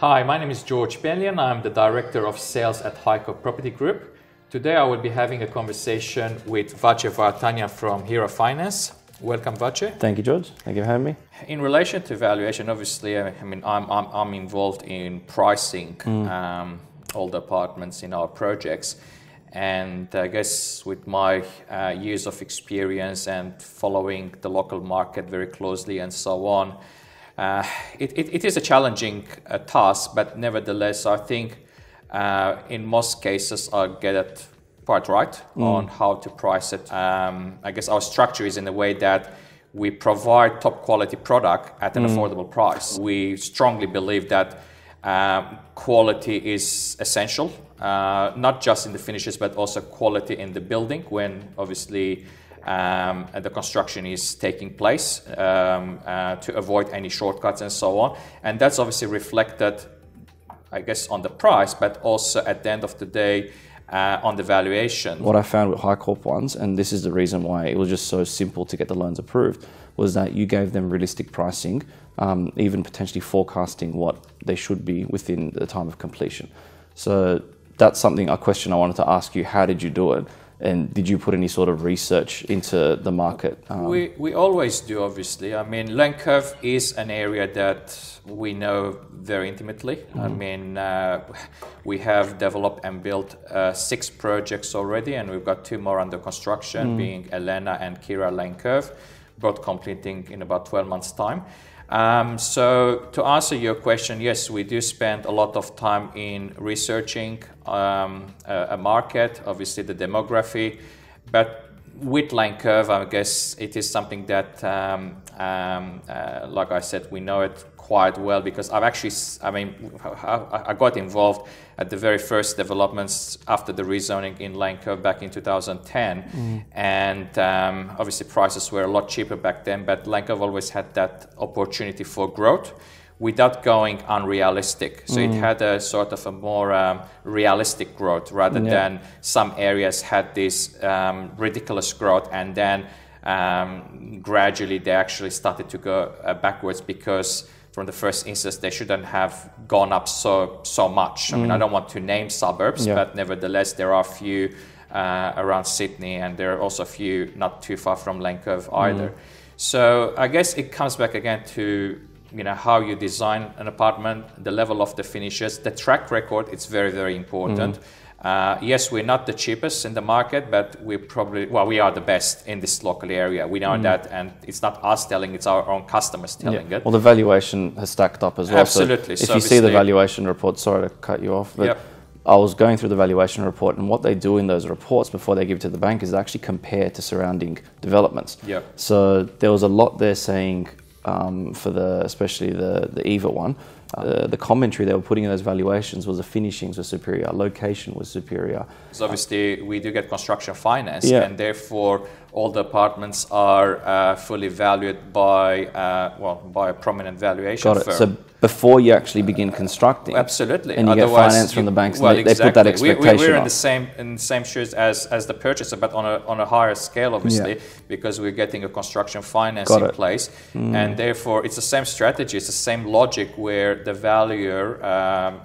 Hi, my name is George Benlian. I'm the Director of Sales at Hyecorp Property Group. Today I will be having a conversation with Vache from Hero Finance. Welcome, Vache. Thank you, George. Thank you for having me. In relation to valuation, obviously, I'm involved in pricing all the apartments in our projects. And I guess with my years of experience and following the local market very closely and so on, it is a challenging task, but nevertheless, I think in most cases I get it quite right on how to price it. I guess our structure is in a way that we provide top quality product at an affordable price. We strongly believe that quality is essential, not just in the finishes, but also quality in the building when obviously the construction is taking place to avoid any shortcuts and so on. And that's obviously reflected, I guess, on the price, but also at the end of the day on the valuation. What I found with Hyecorp ones, and this is the reason why it was just so simple to get the loans approved, was that you gave them realistic pricing, even potentially forecasting what they should be within the time of completion. So that's a question I wanted to ask you. How did you do it? And did you put any sort of research into the market? We always do, obviously. I mean, Lane Curve is an area that we know very intimately. I mean, we have developed and built 6 projects already, and we've got 2 more under construction, being Elena and Kira Lane Curve, both completing in about 12 months' time. So to answer your question, yes, we do spend a lot of time in researching a market, obviously the demography, but with Lane Curve, I guess it is something that, like I said, we know it quite well because I got involved at the very first developments after the rezoning in Lane Curve back in 2010, and obviously prices were a lot cheaper back then, but Lane Curve always had that opportunity for growth without going unrealistic. So it had a sort of a more realistic growth rather than some areas had this ridiculous growth and then gradually they actually started to go backwards because from the first instance they shouldn't have gone up so much. I mean, I don't want to name suburbs, but nevertheless there are a few around Sydney and there are also a few not too far from Lane Curve either. So I guess it comes back again to how you design an apartment, the level of the finishes, the track record. It's very, very important. Yes, we're not the cheapest in the market, but we are the best in this local area. We know that, and it's not us telling, it's our own customers telling it. Well, the valuation has stacked up as well. Absolutely. So if you see the valuation report, sorry to cut you off, but I was going through the valuation report, and what they do in those reports before they give it to the bank is actually compare to surrounding developments. So there was a lot there saying, especially the EVA one, the commentary they were putting in those valuations was the finishings were superior, location was superior. So obviously we do get construction finance, and therefore all the apartments are fully valued by a prominent valuation firm. So before you actually begin constructing, absolutely, and you get finance from the banks, they put that expectation. We're in the same shoes as the purchaser, but on a higher scale, obviously, because we're getting a construction finance in place, and therefore it's the same strategy, it's the same logic where the valuer,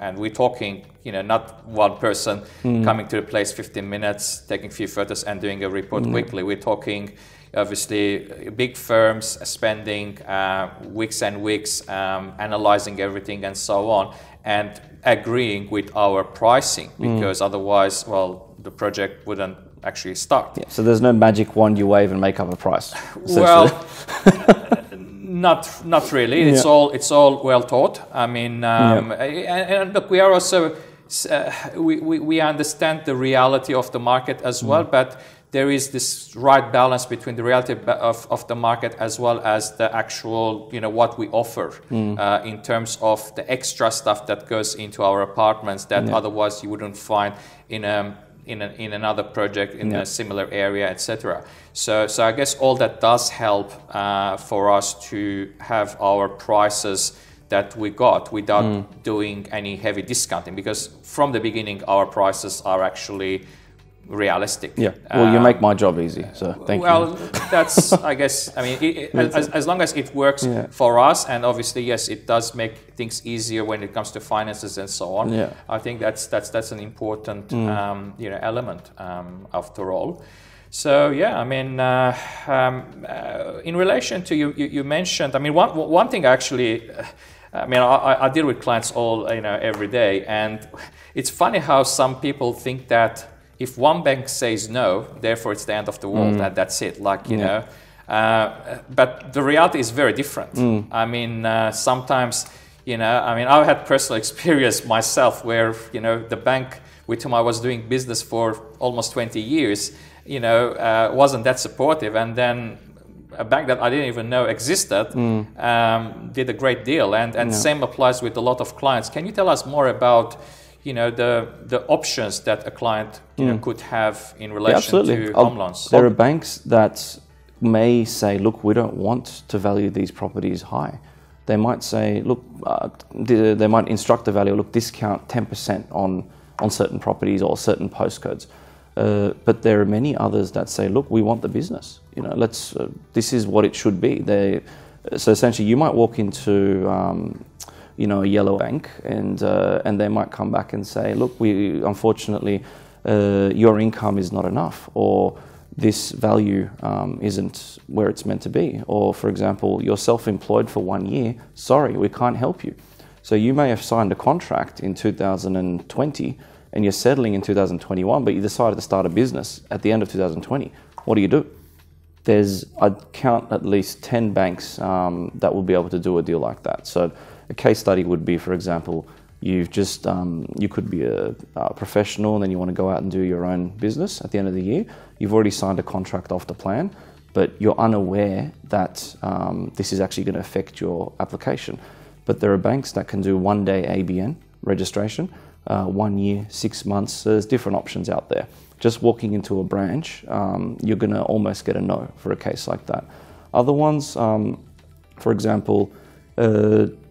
and we're talking, not one person coming to the place 15 minutes, taking a few photos and doing a report quickly. We're talking obviously big firms spending weeks and weeks analyzing everything and so on and agreeing with our pricing because otherwise, the project wouldn't actually start. So there's no magic wand you wave and make up a price. Well, not really. It's all well thought. I mean, and look, we are also we understand the reality of the market as well, but there is this right balance between the reality of the market as well as the actual, what we offer in terms of the extra stuff that goes into our apartments that otherwise you wouldn't find in another project in a similar area, etc. So I guess all that does help for us to have our prices that we got without doing any heavy discounting, because from the beginning our prices are actually realistic. Yeah. Well, you make my job easy, so thank you. Well, that's, I guess, I mean, as long as it works for us, and obviously, yes, it does make things easier when it comes to finances and so on. Yeah. I think that's an important element after all. So yeah, I mean, in relation to you mentioned, I mean, one thing actually. I mean, I deal with clients all every day, and it's funny how some people think that if one bank says no, therefore it's the end of the world, and that's it. Like you know, but the reality is very different. I mean, sometimes I mean, I've had personal experience myself where the bank with whom I was doing business for almost 20 years, wasn't that supportive, and then a bank that I didn't even know existed did a great deal, and same applies with a lot of clients. Can you tell us more about the options that a client could have in relation to home loans? There are banks that may say, look, we don't want to value these properties high. They might say, look, they might instruct the valuer, look, discount 10% on certain properties or certain postcodes. But there are many others that say, look, we want the business. This is what it should be. So essentially, you might walk into a yellow bank, and they might come back and say, look, unfortunately, your income is not enough, or this value isn't where it's meant to be. Or, for example, you're self-employed for 1 year. Sorry, we can't help you. So you may have signed a contract in 2020, and you're settling in 2021, but you decided to start a business at the end of 2020. What do? I'd count at least 10 banks that will be able to do a deal like that. So a case study would be, for example, you could be a professional, and then you want to go out and do your own business at the end of the year. You've already signed a contract off the plan, but you're unaware that this is actually going to affect your application. But there are banks that can do 1 day ABN registration, 1 year, 6 months. So there's different options out there. Just walking into a branch, you're going to almost get a no for a case like that. Other ones, for example,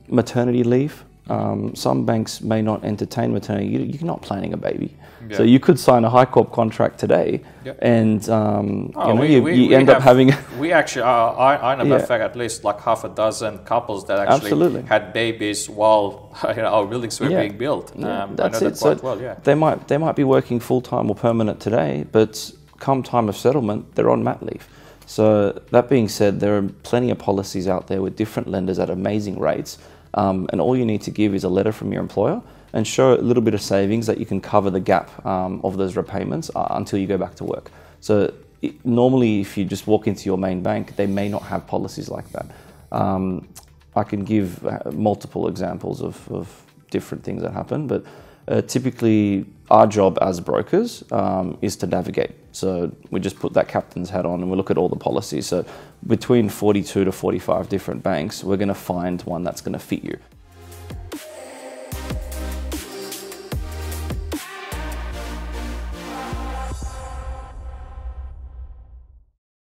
maternity leave. Some banks may not entertain maternity. You're not planning a baby. Yeah. So you could sign a Hyecorp contract today, and you end up having... We actually, I know for at least like half a dozen couples that actually had babies while our buildings were being built. Yeah, that's I know that quite well, yeah. They might be working full-time or permanent today, but come time of settlement, they're on mat leave. So that being said, there are plenty of policies out there with different lenders at amazing rates. And all you need to give is a letter from your employer and show a little bit of savings that you can cover the gap of those repayments until you go back to work. So normally, if you just walk into your main bank, they may not have policies like that. I can give multiple examples of different things that happen, but typically our job as brokers is to navigate. So we just put that captain's hat on and we look at all the policies. So between 42 to 45 different banks, we're going to find one that's going to fit you.